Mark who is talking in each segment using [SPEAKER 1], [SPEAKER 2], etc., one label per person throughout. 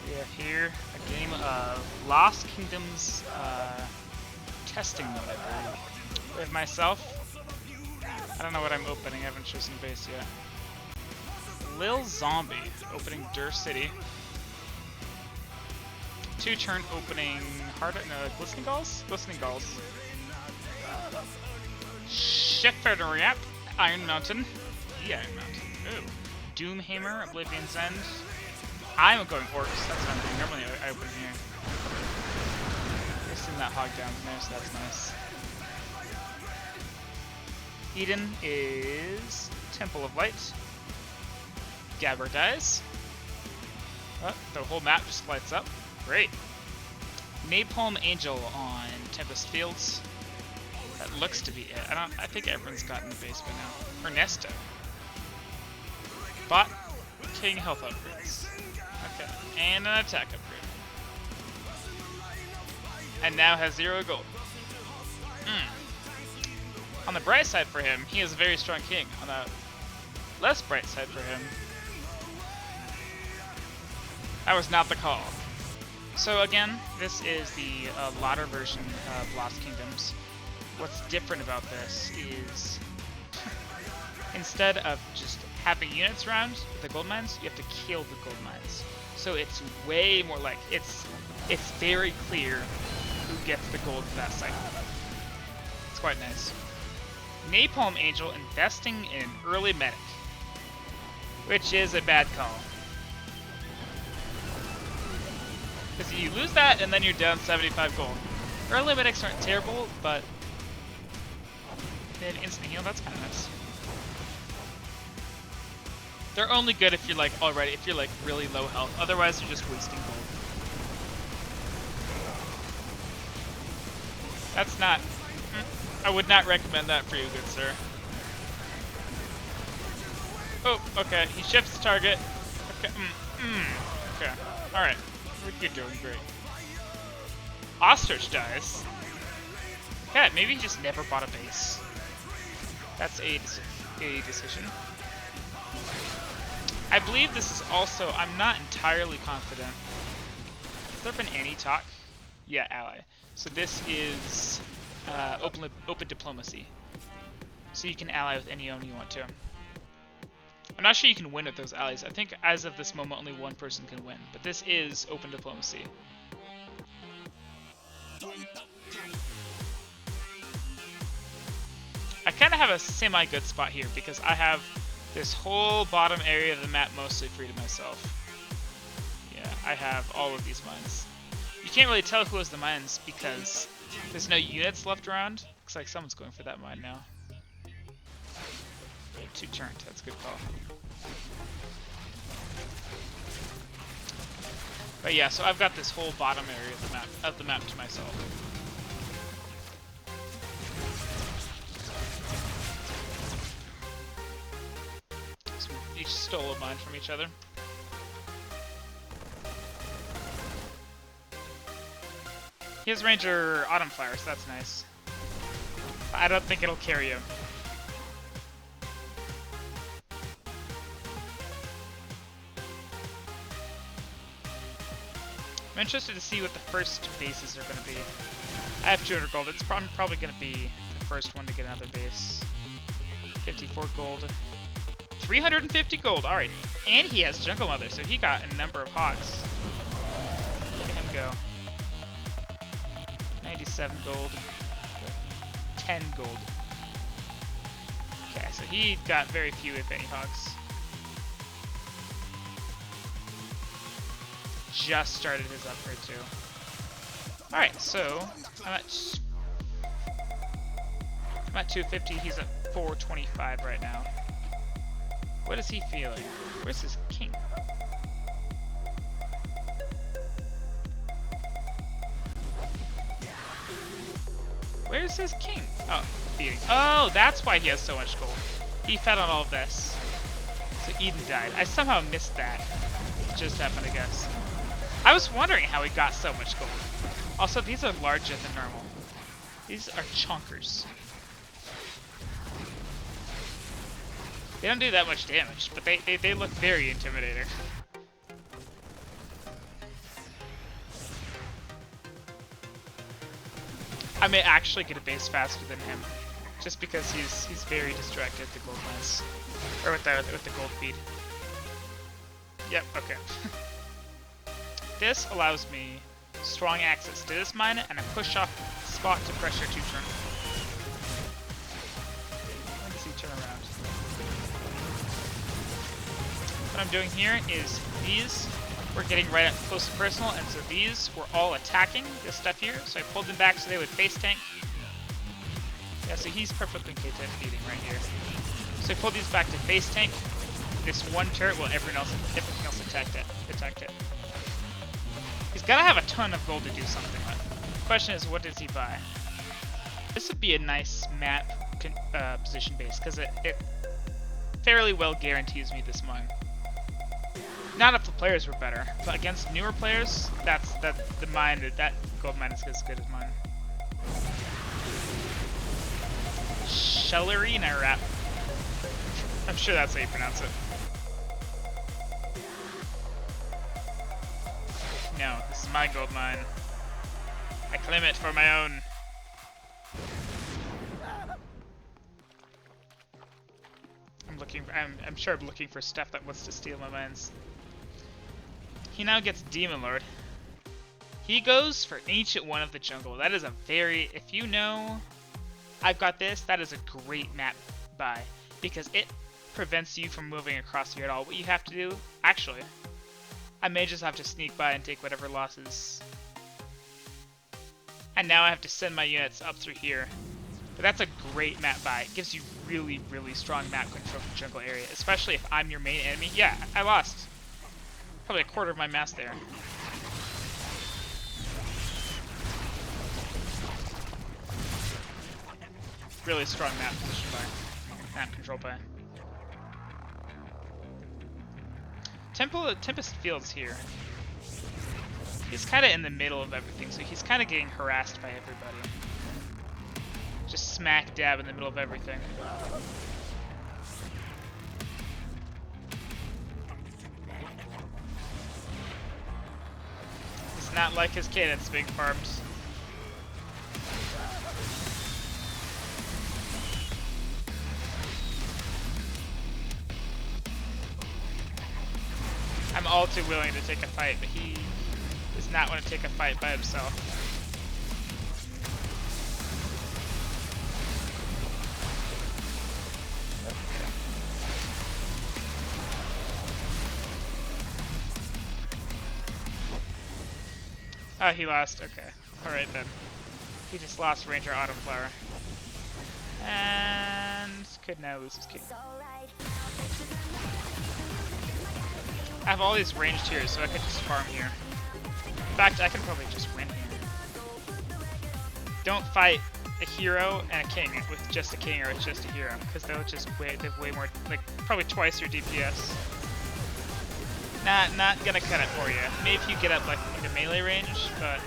[SPEAKER 1] We have here a game of Lost Kingdoms testing mode, I believe. With myself, I don't know what I'm opening, I haven't chosen base yet. Lil Zombie, opening Dur City. 2-turn opening Glistening Galls? Glistening Galls. Shepherd Rap, Iron Mountain. The Iron Mountain. Ooh. Doomhammer, Oblivion's End. I'm going Orcs, that's what I'm doing. Normally I open here. Just send that hog down there, so that's nice. Eden is Temple of Light. Gabber dies. Oh, the whole map just lights up. Great. Napalm Angel on Tempest Fields. That looks to be it. I think everyone's gotten the base by now. Ernesto. Bot King health upgrades. Okay. And an attack upgrade. And now has 0 gold. On the bright side for him, he is a very strong king. On the less bright side for him, that was not the call. So again, this is the Lotr version of Lost Kingdoms. What's different about this is instead of just having units around with the gold mines, you have to kill the gold mines. So it's way more like, it's very clear who gets the gold for that cycle. It's quite nice. Napalm Angel investing in an early medic, which is a bad call. Because you lose that and then you're down 75 gold. Early medics aren't terrible, but they have instant heal, that's kind of nice. They're only good if you're like really low health. Otherwise, you're just wasting gold. That's not. I would not recommend that for you, good sir. Oh, okay. He shifts the target. Okay. Okay. All right. You're doing great. Ostrich dies. Yeah, maybe he just never bought a base. That's a decision. I believe this is also, I'm not entirely confident. Has there been any talk? Yeah, ally. So this is open diplomacy. So you can ally with anyone you want to. I'm not sure you can win with those allies. I think as of this moment only one person can win. But this is open diplomacy. I kind of have a semi-good spot here because I have this whole bottom area of the map mostly free to myself. Yeah, I have all of these mines. You can't really tell who has the mines because there's no units left around. Looks like someone's going for that mine now. 2 turned, that's a good call. But yeah, so I've got this whole bottom area of the map to myself. So we each stole a mine from each other. He has Ranger Autumn Flower, so that's nice. I don't think it'll carry him. I'm interested to see what the first bases are going to be. I have 200 gold. It's probably going to be the first one to get another base. 54 gold. 350 gold. Alright. And he has Jungle Mother, so he got a number of hogs. Look at him go. 97 gold. 10 gold. Okay, so he got very few, if any, hogs. Just started his upgrade too. Alright, so I'm at 250, he's at 425 right now. What is he feeling? Where's his king? Where's his king? Oh, feeding. Oh, that's why he has so much gold. He fed on all of this. So Eden died. I somehow missed that. It just happened, I guess. I was wondering how he got so much gold. Also, these are larger than normal. These are chonkers. They don't do that much damage, but they look very intimidating. I may actually get a base faster than him, just because he's very distracted with the gold mines, or with the gold feed. Yep. Okay. This allows me strong access to this mine and a push off spot to pressure 2 turn. When does he turn around? What I'm doing here is these we're getting right up close to personal, and so these were all attacking this stuff here, so I pulled them back so they would face tank. Yeah, so he's perfectly capable of feeding right here. So I pulled these back to face tank. This one turret, well, everything else attacked it. He's gotta have a ton of gold to do something with. The question is, what does he buy? This would be a nice map position base, because it fairly well guarantees me this mine. Not if the players were better, but against newer players, that gold mine is as good as mine. Shellerina wrap. I'm sure that's how you pronounce it. No, this is my gold mine. I claim it for my own. I'm sure I'm looking for stuff that wants to steal my mines. He now gets Demon Lord. He goes for Ancient One of the Jungle. That is a very, if you know I've got this, that is a great map buy, because it prevents you from moving across here at all. What you have to do, actually, I may just have to sneak by and take whatever losses. And now I have to send my units up through here. But that's a great map buy. It gives you really, really strong map control for the jungle area, especially if I'm your main enemy. Yeah, I lost probably a quarter of my mass there. Really strong map position by, map control by. Tempest Field's here. He's kind of in the middle of everything, so he's kind of getting harassed by everybody. Just smack dab in the middle of everything. It's not like his cannons being farmed. I'm all too willing to take a fight, but he does not want to take a fight by himself. Oh, he lost. Okay. Alright then. He just lost Ranger Autumnflower. And could now lose his king. I have all these ranged here, so I could just farm here. In fact, I can probably just win here. Don't fight a hero and a king with just a king or with just a hero, because they'll just they've way more, like probably twice your DPS. Not gonna cut it for you. Maybe if you get up like into melee range, but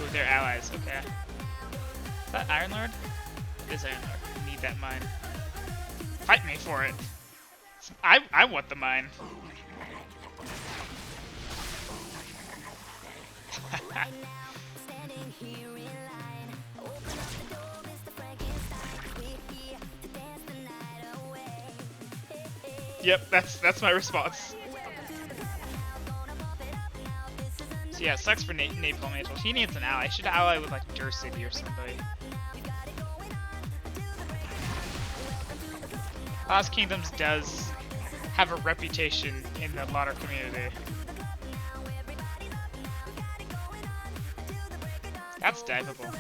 [SPEAKER 1] with their allies, okay. Is that Iron Lord? It is Iron Lord. I need that mine. Fight me for it. I want the mine. Yep, that's my response. So yeah, it sucks for Napalm Angel. He needs an ally. He should ally with like Durcity or somebody. Lost Kingdoms does have a reputation in the Lotr community. That's diveable.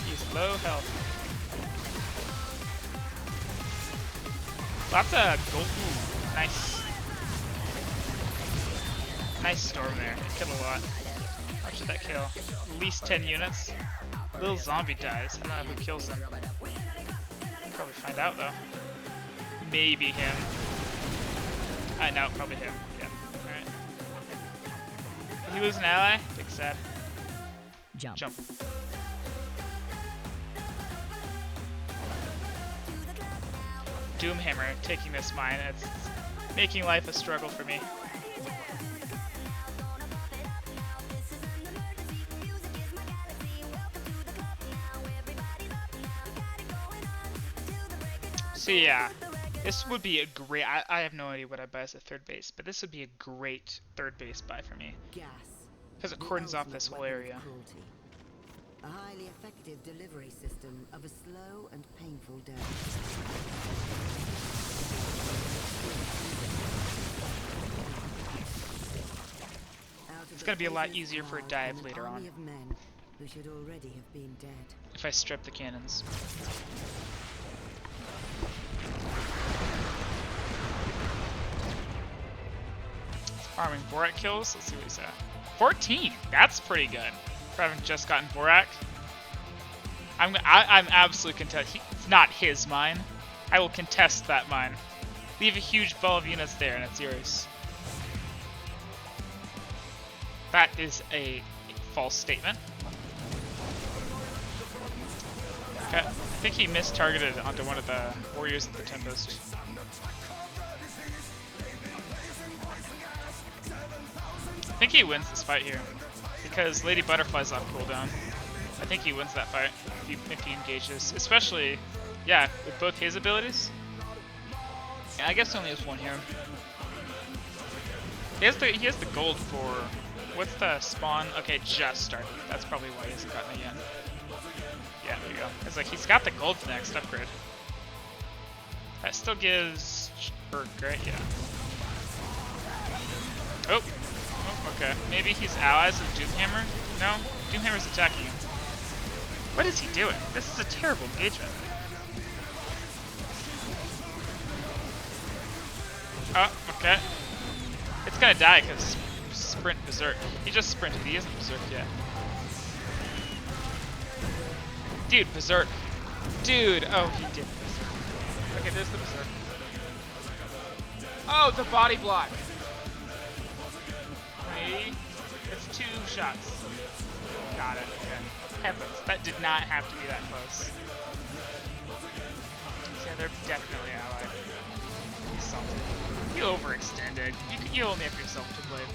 [SPEAKER 1] He's low health. Lots of gold. Ooh, nice. Nice storm there. It killed a lot. How much did that kill? At least 10 units. Little zombie dies. I don't know who kills him. Probably find out though. Maybe him. I know, probably him. Yeah. Alright. Did he lose an ally? Big sad. Jump. Doomhammer taking this mine. It's making life a struggle for me. So yeah, this would be a great. I have no idea what I buy as a third base, but this would be a great third base buy for me because it cordons off this whole area.
[SPEAKER 2] A highly effective delivery system of a slow and painful death.
[SPEAKER 1] It's gonna be a lot easier for a dive later on.
[SPEAKER 2] Of men who should already have been dead.
[SPEAKER 1] If I strip the cannons. Farming Borak kills. Let's see what he's at. 14. That's pretty good for having just gotten Borak. I'm absolutely contest. It's not his mine. I will contest that mine. Leave a huge ball of units there, and it's yours. That is a false statement. Okay, I think he mist-targeted onto one of the warriors of the Tempest. I think he wins this fight here because Lady Butterfly's off cooldown. I think he wins that fight if he engages, especially, yeah, with both his abilities. Yeah, I guess he only has one here. He has the gold for what's the spawn? Okay, just started. That's probably why he hasn't gotten it yet. Yeah, there you go. It's like he's got the gold for the next upgrade. That still gives Berg, right? Yeah. Oh, okay. Maybe he's allies with Doomhammer? No? Doomhammer's attacking him. What is he doing? This is a terrible engagement. Oh, okay. It's gonna die because sprint berserk. He just sprinted. He isn't berserk yet. Dude, berserk. Dude, oh, he did berserk. Okay, there's the berserk. Oh, the body block. Maybe. It's 2 shots. Got it. Okay. Heavens, that did not have to be that close. Yeah, they're definitely allied. He's salty. You overextended. You only have yourself to blame.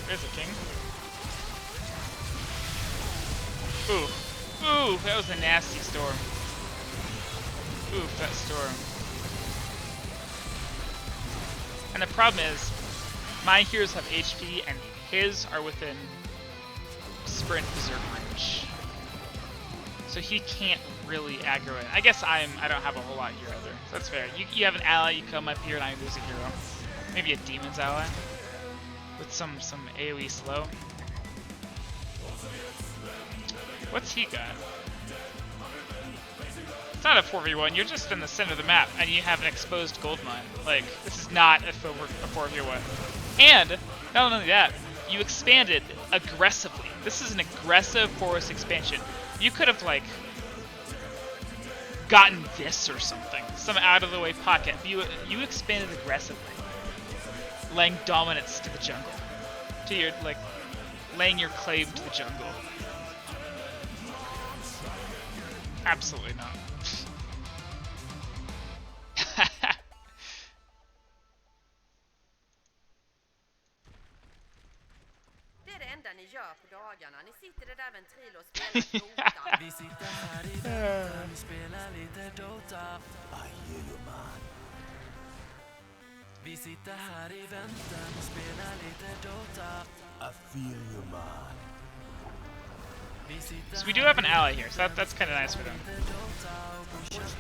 [SPEAKER 1] There's a king. Ooh. Ooh, that was a nasty storm. Oof, that storm. And the problem is, my heroes have HP and his are within sprint berserk range. So he can't really aggro it. I guess I don't have a whole lot here either. So that's fair. You have an ally, you come up here and I lose a hero. Maybe a demon's ally. With some AoE slow. What's he got? It's not a 4v1, you're just in the center of the map and you have an exposed gold mine. Like, this is not a 4v1. And, not only that, you expanded aggressively. This is an aggressive forest expansion. You could have, like, gotten this or something. Some out-of-the-way pocket. You expanded aggressively. Laying dominance to the jungle. To your, like, laying your claim to the jungle. Absolutely not.
[SPEAKER 3] Det är det enda ni gör på dagarna. Ni sitter i det där ventril och spelar Dota. Vi sitter här i väntan, vi spelar lite Dota. I hear you man. Vi sitter här i väntan och spelar lite Dota. I feel you man.
[SPEAKER 1] So we do have an ally here, so that's kind of nice for them. Does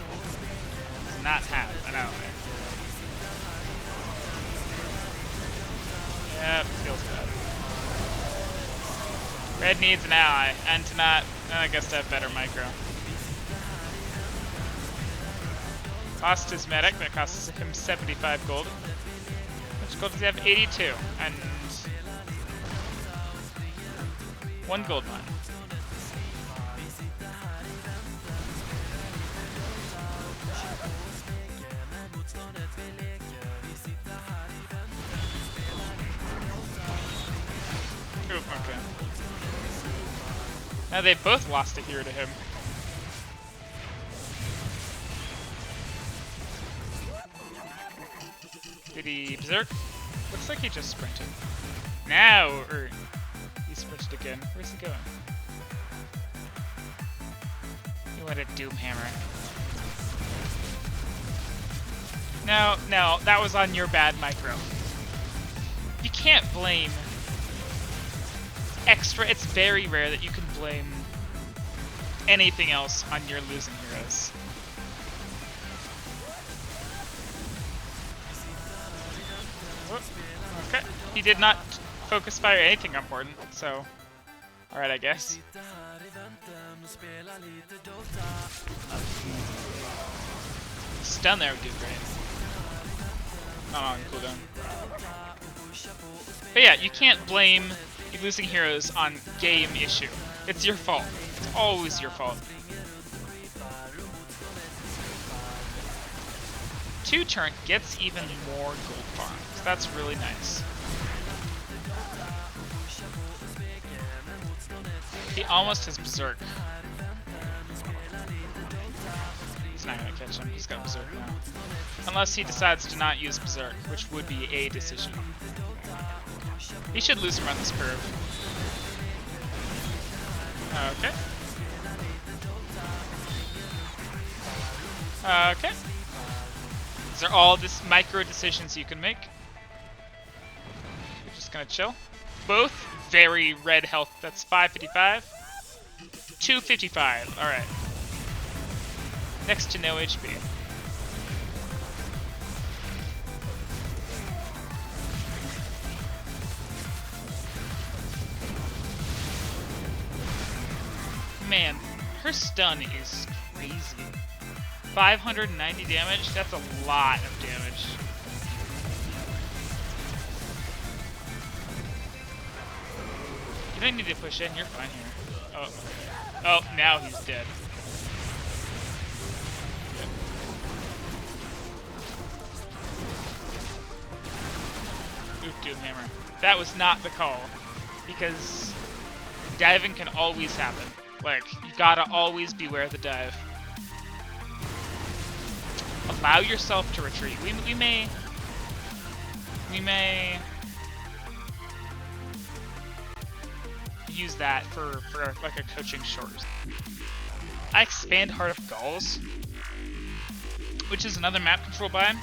[SPEAKER 1] not have an ally. Yep, feels bad. Red needs an ally, and to not, I guess to have better micro. Lost his medic, that costs him 75 gold. Which gold does he have? 82, and 1 gold mine. Ooh, okay. Now they've both lost a hero to him. Did he berserk? Looks like he just sprinted. Now, or he sprinted again. Where's he going? What a Doomhammer. No, no, that was on your bad micro. You can't blame extra. It's very rare that you can blame anything else on your losing heroes. Okay, he did not focus fire anything important, so alright, I guess. Stun there would do great. Not on cooldown. But yeah, you can't blame your losing heroes on game issue. It's your fault. It's always your fault. 2 turn gets even more gold farms. That's really nice. He almost has Berserk. He's not gonna catch him. He's got Berserk now. Unless he decides to not use Berserk, which would be a decision. He should lose him on this curve. Okay. Okay. These are all just micro decisions you can make. You're just gonna chill. Both very red health. That's 555. 255. Alright. Next to no HP. Man, her stun is crazy. 590 damage? That's a lot of damage. You don't need to push in, you're fine here. Oh. Oh, now he's dead. Ooh, Doomhammer. That was not the call. Because diving can always happen. Like, you gotta always beware the dive. Allow yourself to retreat. We may use that for like a coaching short. I expand Heart of Gauls, which is another map control buy.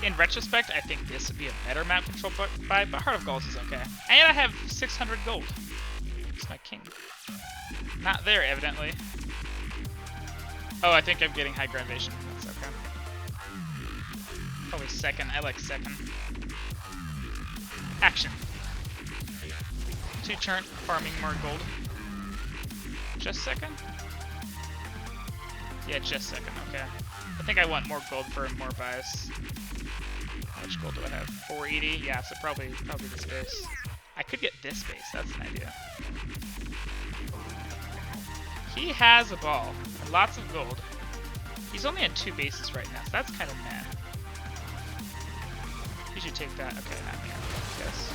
[SPEAKER 1] In retrospect, I think this would be a better map control buy, but Heart of Gauls is okay. And I have 600 gold. It's my king. Not there, evidently. Oh, I think I'm getting high gravation. That's okay. Probably second. I like second. Action. 2 turn, farming more gold. Just second? Yeah, just second. Okay. I think I want more gold for more buys. How much gold do I have? 480? Yeah, so probably this base. I could get this base. That's an idea. He has a ball. And lots of gold. He's only at 2 bases right now, so that's kind of mad. He should take that. Okay, not me, I guess.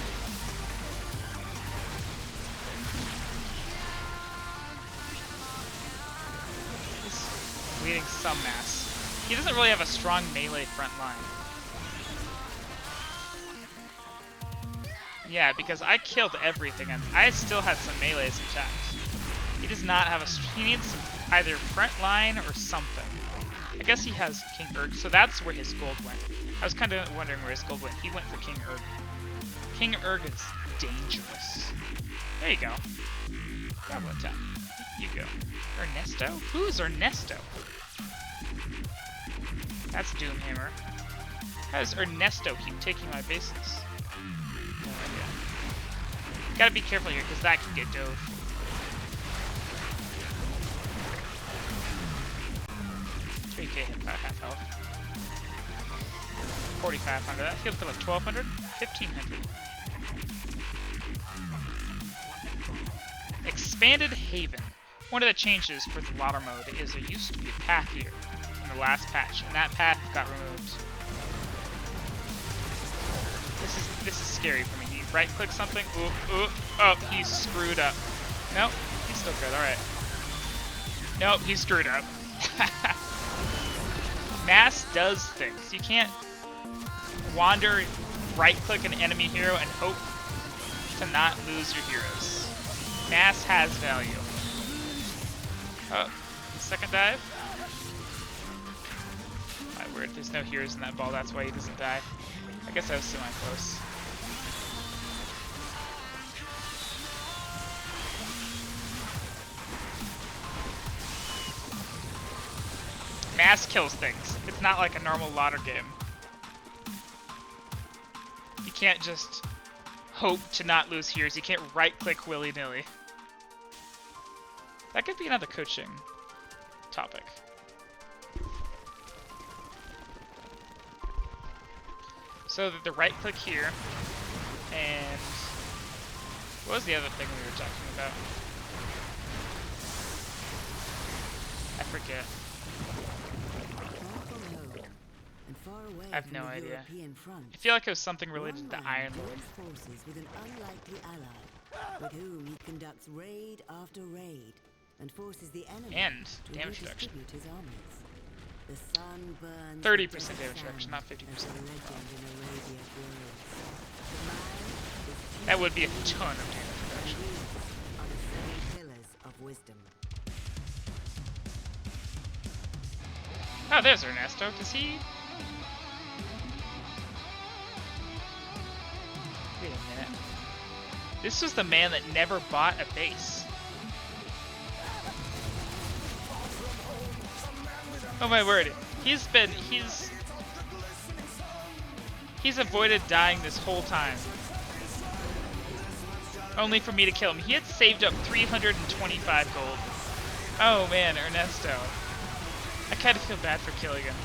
[SPEAKER 1] He's bleeding some mass. He doesn't really have a strong melee front line. Yeah, because I killed everything, and I still had some melees intact. He does not have a... He needs either front line or something. I guess he has King Urg, so that's where his gold went. I was kind of wondering where his gold went. He went for King Urg. King Urg is dangerous. There you go. Grab one tap. You go. Ernesto? Who's Ernesto? That's Doomhammer. How does Ernesto keep taking my bases? No idea. Gotta be careful here, because that can get dove. Hit about half health. 4,500. That feels like 1,200? 1,500. Expanded Haven. One of the changes for the Lotr mode is there used to be a path here in the last patch, and that path got removed. This is scary for me. He right-click something. Ooh, ooh. Oh, he's screwed up. Nope, he's still good. All right. Nope, he's screwed up. Mass does things. You can't wander, right-click an enemy hero, and hope to not lose your heroes. Mass has value. Oh, second dive. My word, there's no heroes in that ball, that's why he doesn't die. I guess I was semi-close. Mass kills things. It's not like a normal Lotr game. You can't just hope to not lose heroes. You can't right-click willy-nilly. That could be another coaching topic. So the right-click here, and what was the other thing we were talking about? I forget. I have no idea. I feel like it was something related to Iron Lord.
[SPEAKER 2] Forces with an unlikely ally, with whom he conducts raid after raid, and forces the enemy
[SPEAKER 1] And
[SPEAKER 2] to
[SPEAKER 1] damage reduction.
[SPEAKER 2] redistribute his armies. The sun burns
[SPEAKER 1] 30% damage reduction, not 50%. That would be a ton of damage reduction.
[SPEAKER 2] Are the 7 pillars of wisdom.
[SPEAKER 1] Oh, there's Ernesto. Does he? Wait a minute. This was the man that never bought a base. Oh my word. He's avoided dying this whole time. Only for me to kill him. He had saved up 325 gold. Oh man, Ernesto. I kind of feel bad for killing him.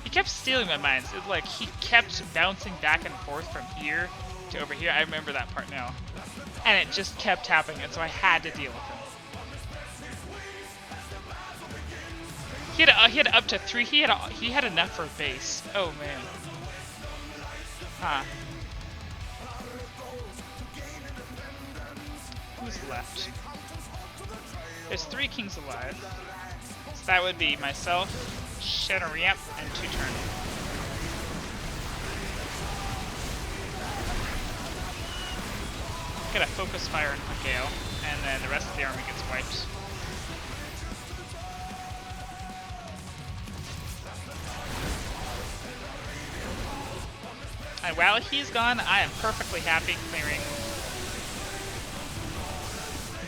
[SPEAKER 1] He kept stealing my mines. It's like he kept bouncing back and forth from here to over here. I remember that part now. And it just kept happening, and so I had to deal with him. He had up to 3. He had enough for a base. Oh man. Huh. Who's left? There's 3 kings alive. So that would be myself, Shenariamp, and 2 turn. Get a focus fire on Gale, and then the rest of the army gets wiped. And while he's gone, I am perfectly happy clearing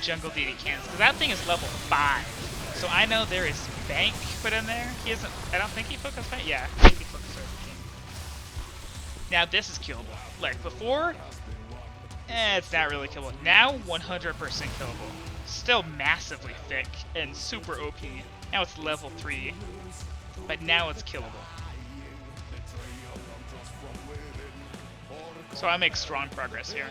[SPEAKER 1] jungle DD cannons, because that thing is level 5. So I know there is bank put in there. He isn't. I don't think he focused bank. Yeah, I think he focused king. Now this is killable. Like before, it's not really killable. Now 100% killable. Still massively thick and super OP. Now it's level 3, but now it's killable. So I make strong progress here.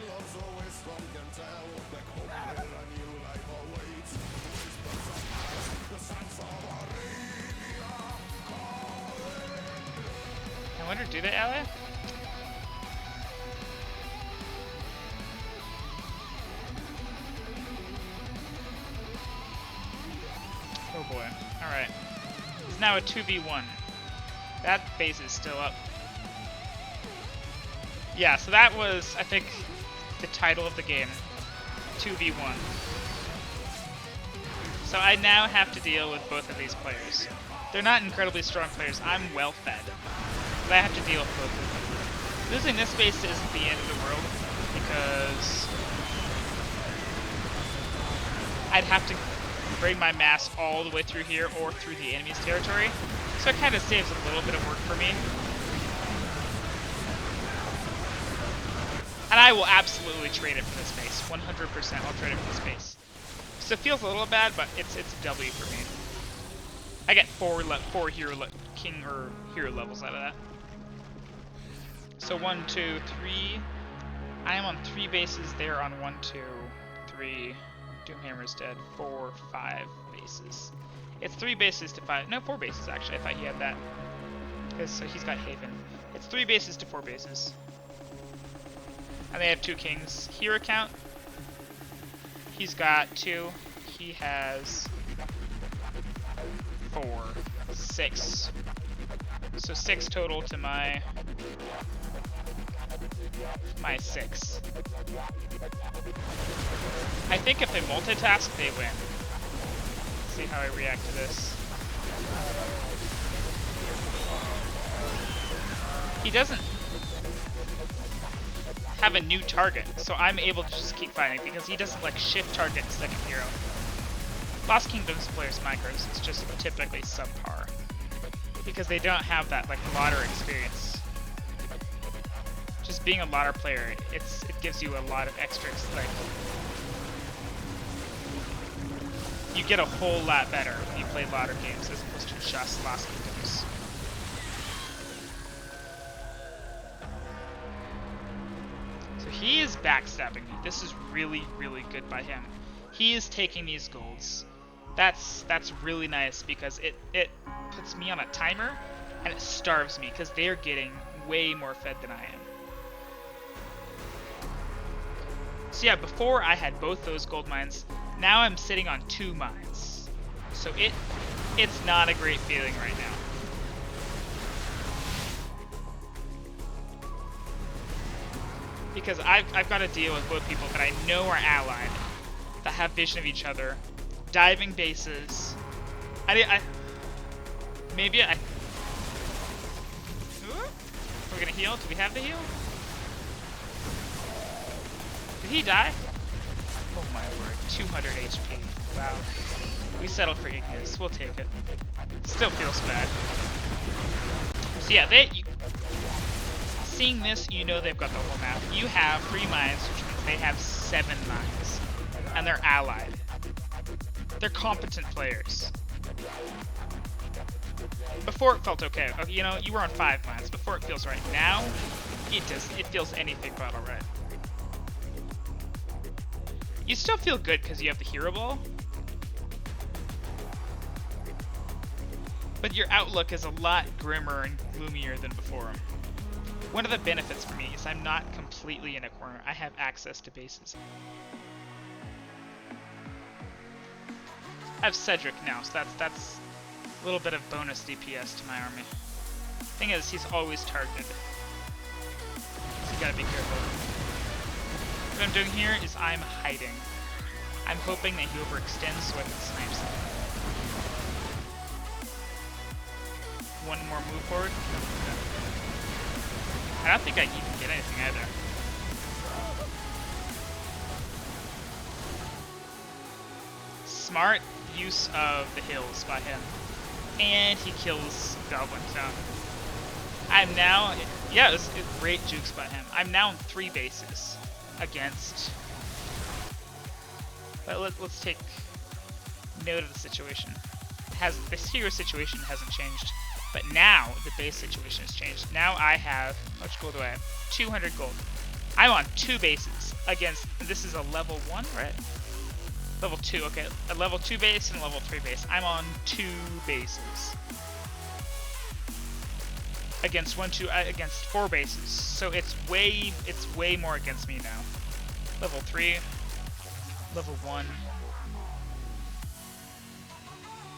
[SPEAKER 1] I wonder, do they ally? Oh boy. Alright. It's now a 2v1. That base is still up. Yeah, so that was, I think, the title of the game. 2v1. So I now have to deal with both of these players. They're not incredibly strong players. I'm well fed. But I have to deal with both of them. Losing this base isn't the end of the world, because I'd have to bring my mass all the way through here or through the enemy's territory. So it kind of saves a little bit of work for me. And I will absolutely trade it for this base. 100% I'll trade it for this base. So it feels a little bad, but it's a W for me. I get 4 king or hero levels out of that. So 1, 2, 3. I am on 3 bases. They're on 1, 2, 3. Doomhammer's dead. 4, 5 bases. It's 3 bases to 5. No, 4 bases actually. I thought he had that. So he's got Haven. It's 3 bases to 4 bases. And they have 2 kings. Hero count. He's got 2. He has 4, 6. So 6 total to my 6. I think if they multitask, they win. see how I react to this. He doesn't have a new target, so I'm able to just keep fighting because he doesn't like shift target second hero. Lost Kingdoms players micros is just typically subpar because they don't have that like Lotr experience. Just being a Lotr player, it gives you a lot of extra like you get a whole lot better when you play Lotr games as opposed to just Lost Kingdoms. So he is backstabbing me. This is really, really good by him. He is taking these golds. That's really nice because it puts me on a timer and it starves me because they're getting way more fed than I am. So yeah, before I had both those gold mines. Now I'm sitting on 2 mines. So it's not a great feeling right now. Because I've got to deal with both people that I know are allied, that have vision of each other, diving bases. Maybe I. Ooh, we're gonna heal. Do we have the heal? Did he die? Oh my word, 200 HP. Wow. We settled for Ignis. We'll take it. Still feels bad. So yeah, seeing this, you know they've got the whole map. You have 3 mines, which means they have 7 mines. And they're allied. They're competent players. Before it felt okay. You know, you were on 5 mines. Before it feels right. Now, it feels anything but alright. You still feel good because you have the hero ball. But your outlook is a lot grimmer and gloomier than before. One of the benefits for me is I'm not completely in a corner. I have access to bases. I have Cedric now, so that's a little bit of bonus DPS to my army. Thing is, he's always targeted. So you gotta be careful. What I'm doing here is I'm hiding. I'm hoping that he overextends so I can snipe something. One more move forward. I don't think I can even get anything either. Smart use of the hills by him. And he kills goblins down. I'm now, yeah, it's great jukes by him. I'm now in 3 bases against, but let's take note of the situation. The hero situation hasn't changed, but now the base situation has changed. Now I have, how much gold do I have? 200 gold. I'm on 2 bases against, this is a level 1, right? Level 2, okay. A level 2 base and a level 3 base. I'm on 2 bases. Against 4 bases. So it's way more against me now. Level 3, level 1,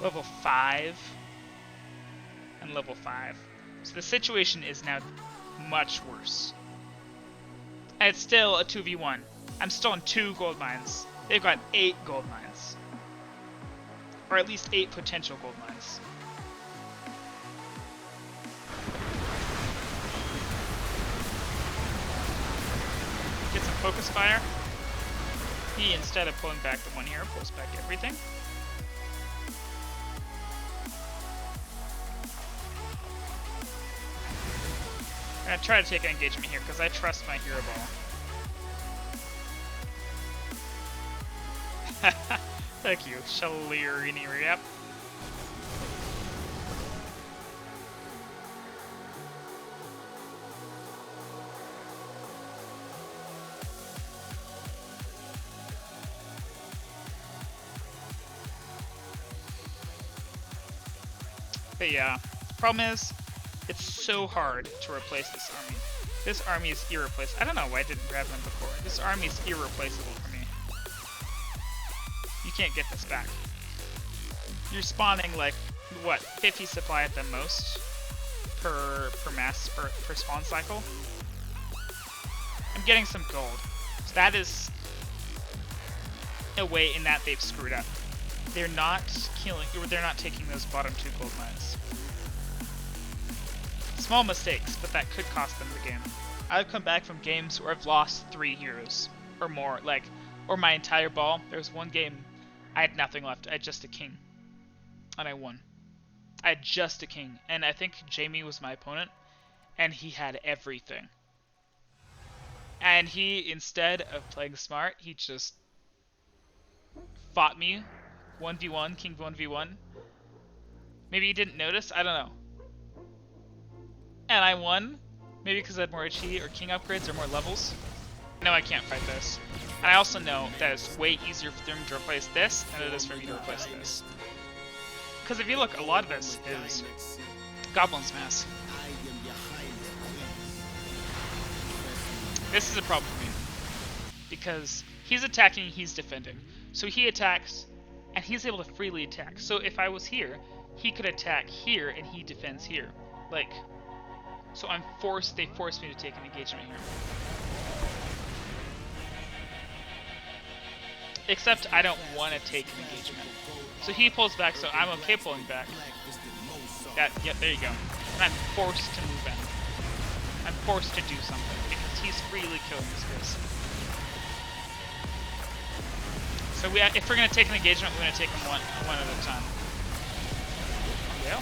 [SPEAKER 1] level 5, and level 5. So the situation is now much worse. And it's still a 2v1. I'm still on 2 gold mines. They've got 8 gold mines. Or at least 8 potential gold mines. Get some focus fire. He, instead of pulling back the one here, pulls back everything. I'm gonna try to take an engagement here because I trust my hero ball. Thank you, Shalirini Rep. But yeah, the problem is, it's so hard to replace this army. This army is irreplaceable. I don't know why I didn't grab them before. This army is irreplaceable for me. You can't get this back. You're spawning like, what, 50 supply at the most per spawn cycle? I'm getting some gold. So that is a way in that they've screwed up. they're not killing, or they're not taking those bottom 2 gold mines. Small mistakes, but that could cost them the game. I've come back from games where I've lost 3 heroes or more, like, or my entire ball. There was one game I had nothing left. I had just a king, and I won. I had just a king, and I think Jamie was my opponent, and he had everything. And he, instead of playing smart, he just fought me 1v1, king 1v1. Maybe he didn't notice, I don't know. And I won, maybe because I had more HP or king upgrades or more levels. No, I can't fight this. And I also know that it's way easier for them to replace this than it is for me to replace this. Because if you look, a lot of this is Goblin's Mass. This is a problem for me. Because he's attacking, he's defending. So he attacks, and he's able to freely attack. So if I was here, he could attack here, and he defends here. Like, so I'm forced, they forced me to take an engagement here. Except I don't want to take an engagement. So he pulls back, so I'm okay pulling back. Yep, there you go. And I'm forced to move in. I'm forced to do something, because he's freely killing this guys. So if we're going to take an engagement, we're going to take them one at a time. Yeah.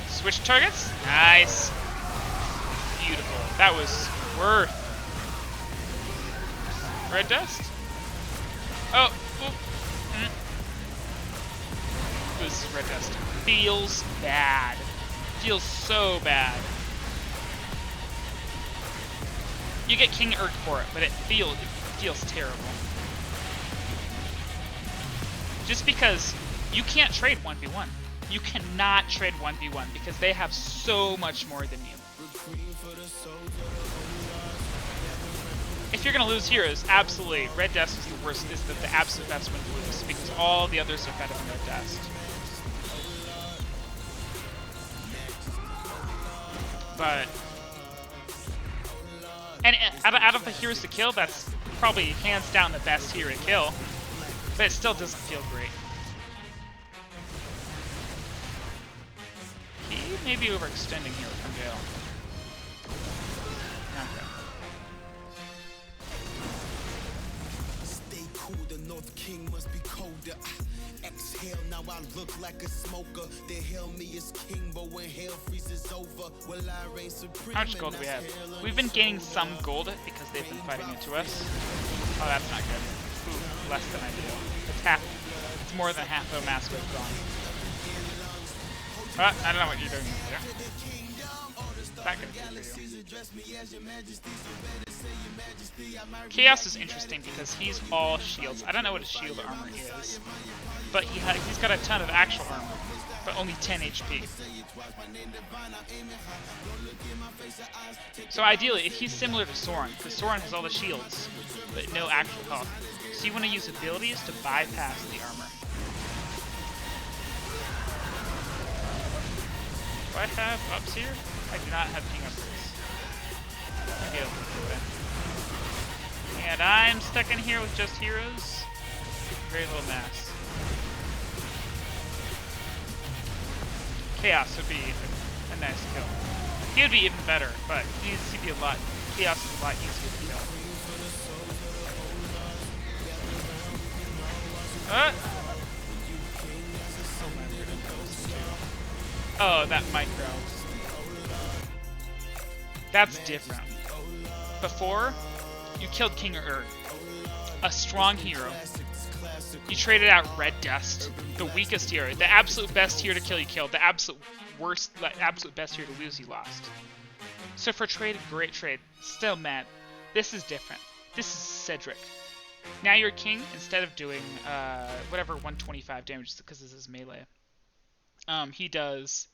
[SPEAKER 1] Switch targets? Nice. Beautiful. That was worth. Red dust? Oh. This is red dust. Feels bad. Feels so bad. You get King Urk for it, but it feels terrible. Just because you can't trade 1v1. You cannot trade 1v1 because they have so much more than you. If you're gonna lose heroes, absolutely, Red Dust is the worst, is the absolute best one to lose, because all the others are better than Red Dust. But, and out of the heroes to kill, that's probably hands down the best hero to kill, but it still doesn't feel great. He may be overextending here from Gale. Okay.
[SPEAKER 4] King must be colder. Exhale, now I look like a smoker. They hail me as king, but when hell freezes over, well, I reign supreme.
[SPEAKER 1] How much gold do we have? We've been gaining some gold because they've been fighting into us. Oh, that's not good. Ooh, less than ideal. It's half. It's more than half of a mass we've gone. I don't know what you're doing there. That could be for you. Chaos is interesting because he's all shields. I don't know what his shield armor is, but he's got a ton of actual armor, but only 10 HP. So ideally, if he's similar to Soren, because Soren has all the shields, but no actual health, so you want to use abilities to bypass the armor. Do I have ups here? I do not have king upgrades. And I'm stuck in here with just heroes. Very little mass. Chaos would be a nice kill. He would be even better, but he'd be a lot. Chaos is a lot easier to kill. Oh, that micro. That's different. Before, you killed King Urk, a strong hero. You traded out Red Dust, the weakest hero. The absolute best hero to kill, you killed. The absolute worst, the absolute best hero to lose, you lost. So for trade, great trade. Still mad. This is different. This is Cedric. Now your king, instead of doing whatever 125 damage, because this is melee, he does,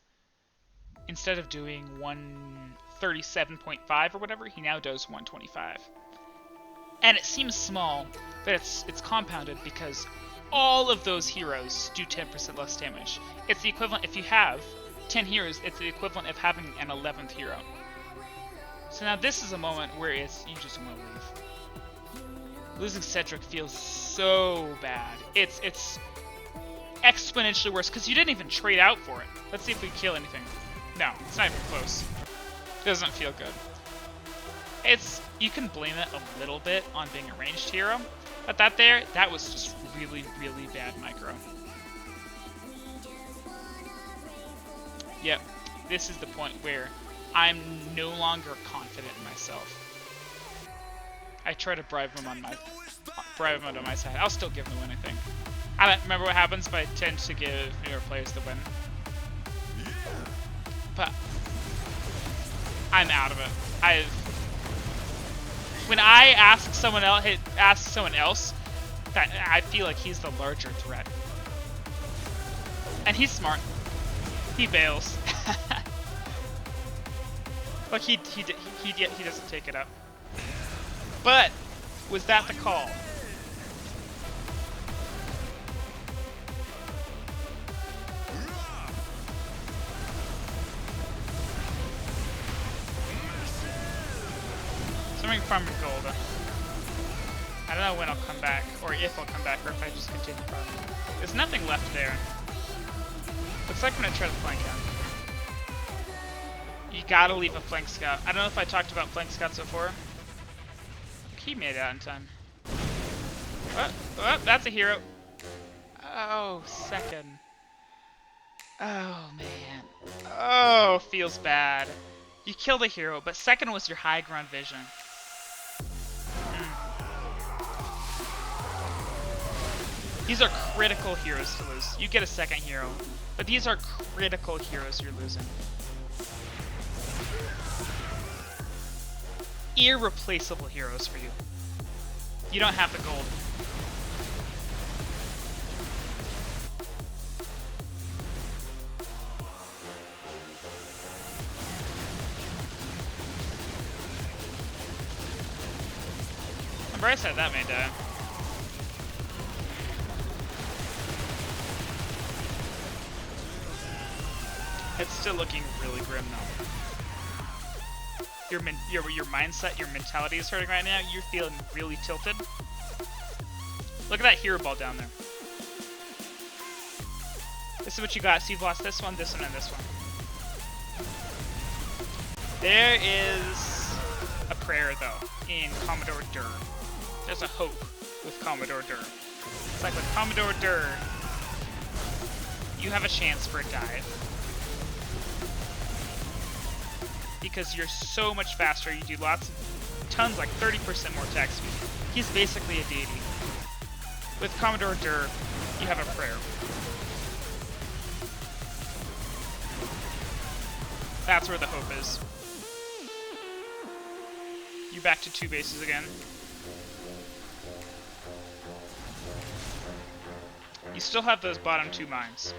[SPEAKER 1] instead of doing 137.5 or whatever, he now does 125. And it seems small, but it's compounded because all of those heroes do 10% less damage. It's the equivalent, if you have 10 heroes, it's the equivalent of having an 11th hero. So now this is a moment where you just want to leave. Losing Cedric feels so bad. It's exponentially worse because you didn't even trade out for it. Let's see if we kill anything. No, it's not even close. Doesn't feel good. You can blame it a little bit on being a ranged hero, but that was just really, really bad micro. Yep, this is the point where I'm no longer confident in myself. I try to bribe him on my side. I'll still give him the win, I think. I don't remember what happens, but I tend to give newer players the win. But I'm out of it. When I ask someone else, that I feel like he's the larger threat. And he's smart. He bails. But he doesn't take it up. But was that the call? Something from gold. I don't know when I'll come back, or if I'll come back, or if I just continue farming. There's nothing left there. Looks like I'm gonna try to flank him. You gotta leave a flank scout. I don't know if I talked about flank scouts before. He made it out in time. Oh, that's a hero. Oh, second. Oh, man. Oh, feels bad. You killed a hero, but second was your high ground vision. These are critical heroes to lose. You get a second hero, but these are critical heroes you're losing. Irreplaceable heroes for you. You don't have the gold. On Bryce side, that may die. It's still looking really grim though. Your mindset, your mentality is hurting right now. You're feeling really tilted. Look at that hero ball down there. This is what you got. So you've lost this one, and this one. There is a prayer though in Commodore Durr. There's a hope with Commodore Durr. It's like with Commodore Durr, you have a chance for a dive. Because you're so much faster, you do tons, like 30% more attack speed. He's basically a deity. With Commodore Durr, you have a prayer. That's where the hope is. You're back to 2 bases again. You still have those bottom 2 mines.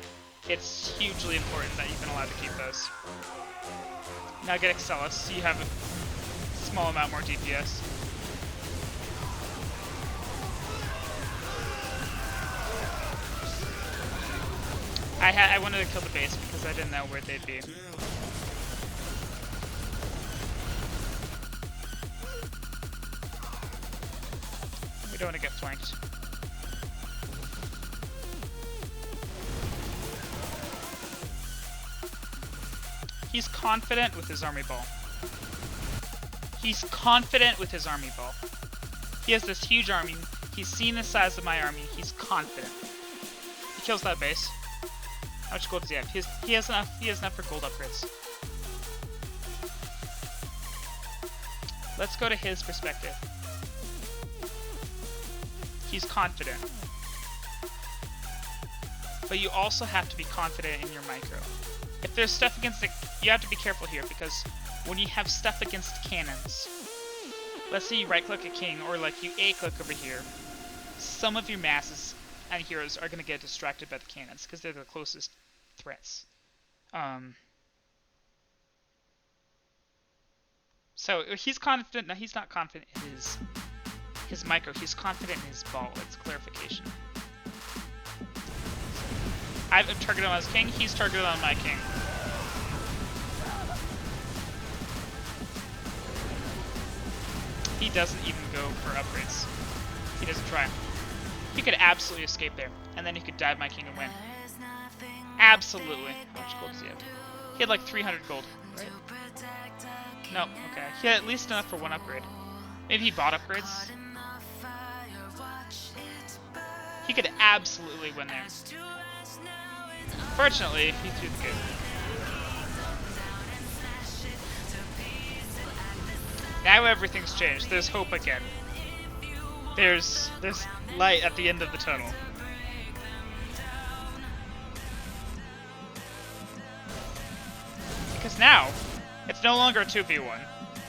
[SPEAKER 1] It's hugely important that you've been allowed to keep those. Now get Excellus, so you have a small amount more DPS. I wanted to kill the base because I didn't know where they'd be. We don't want to get flanked. He's confident with his army ball. He's confident with his army ball. He has this huge army. He's seen the size of my army. He's confident. He kills that base. How much gold does he have? He has enough. He has enough for gold upgrades. Let's go to his perspective. He's confident. But you also have to be confident in your micro. If there's stuff against it, you have to be careful here, because when you have stuff against cannons, let's say you right-click a king, or like you A-click over here, some of your masses and heroes are going to get distracted by the cannons, because they're the closest threats. So he's confident. No, he's not confident in his micro. He's confident in his ball. It's clarification. I'm targeted on his king. He's targeted on my king. He doesn't even go for upgrades. He doesn't try. He could absolutely escape there, and then he could dive my king and win. Absolutely. How much gold does he have? He had like 300 gold, right? No, okay. He had at least enough for one upgrade. Maybe he bought upgrades. He could absolutely win there. Fortunately, he threw the good. Now everything's changed. There's hope again. There's light at the end of the tunnel. Because now, it's no longer a 2v1,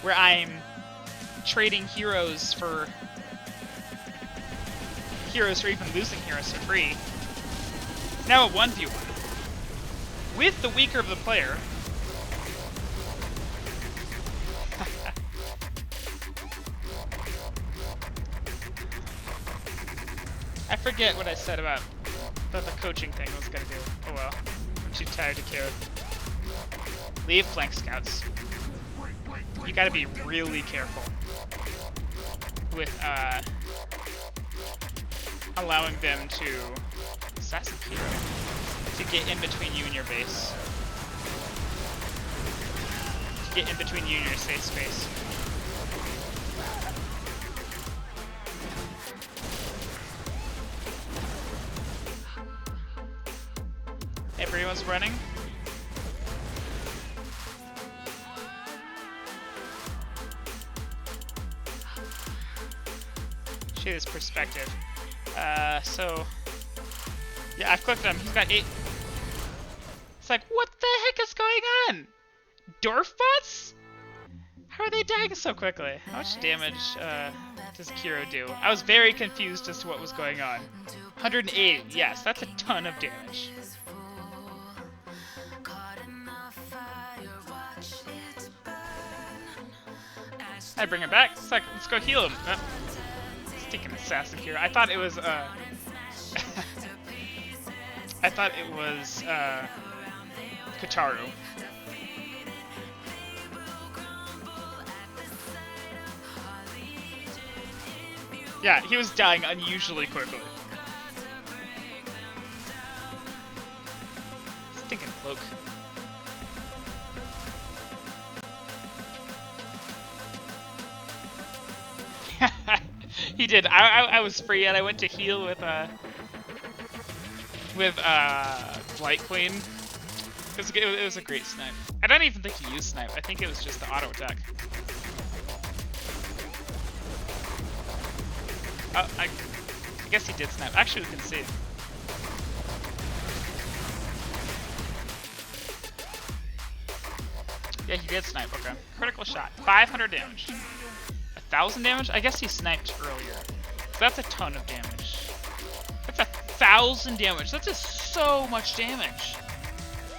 [SPEAKER 1] where I'm trading heroes for even losing heroes for free. Now a 1v1. With the weaker of the player. I forget what I said about the coaching thing I was gonna do. Oh well. I'm too tired to care. Leave flank scouts. You gotta be really careful with allowing them to assassin hero to get in between you and your base. To get in between you and your safe space. Everyone's running. Show you this perspective. So yeah, I've clicked him. He's got 8. It's like, what the heck is going on? Dwarf bots? How are they dying so quickly? How much damage does Kiro do? I was very confused as to what was going on. 180. Yes, that's a ton of damage. I bring it back. It's like, let's go heal him. Stinking assassin here. I thought it was I thought it was Kataru. Yeah, he was dying unusually quickly. Stinking cloak. He did. I was free and I went to heal with Blight Queen. It was a great snipe. I don't even think he used snipe. I think it was just the auto attack. Oh, I guess he did snipe. Actually, we can see. Yeah, he did snipe. Okay. Critical shot. 500 damage. 1,000 damage? I guess he sniped earlier. So that's a ton of damage. That's 1,000 damage. That's just so much damage.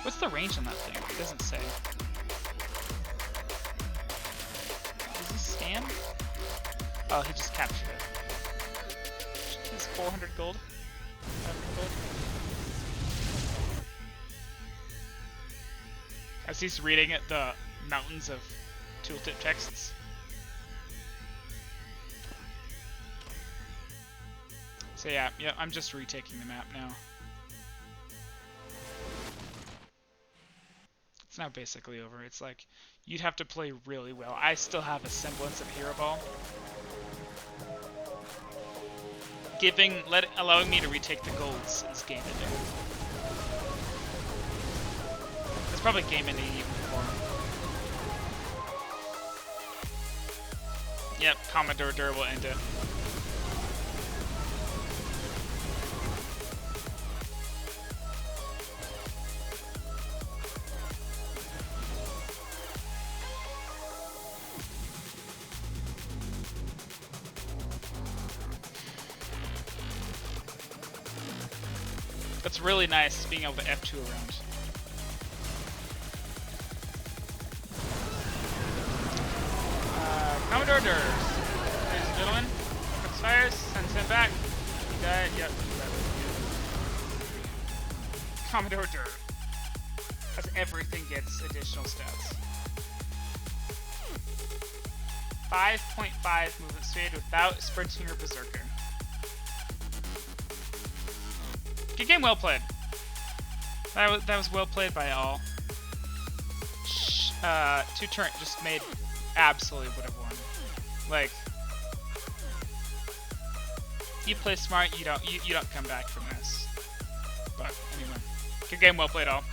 [SPEAKER 1] What's the range on that thing? It doesn't say. Does he stand? Oh, he just captured it. He's 400 gold. 500 gold. As he's reading it, the mountains of tooltip texts. So yeah, I'm just retaking the map now. It's now basically over. It's like, you'd have to play really well. I still have a semblance of Hero Ball. Allowing me to retake the golds is game ending. It's probably game ending even before. Yep, Commodore Dur will end it. It's really nice being able to F2 around. Commodore Durs. Ladies and gentlemen, quick fires, sends him back. Yep. Commodore Dur. As everything gets additional stats. 5.5 movement speed without sprinting or berserker. Good game, well played. That was well played by all. Two turn just made absolutely would have won. Like, you play smart, you don't come back from this. But anyway, good game, well played all.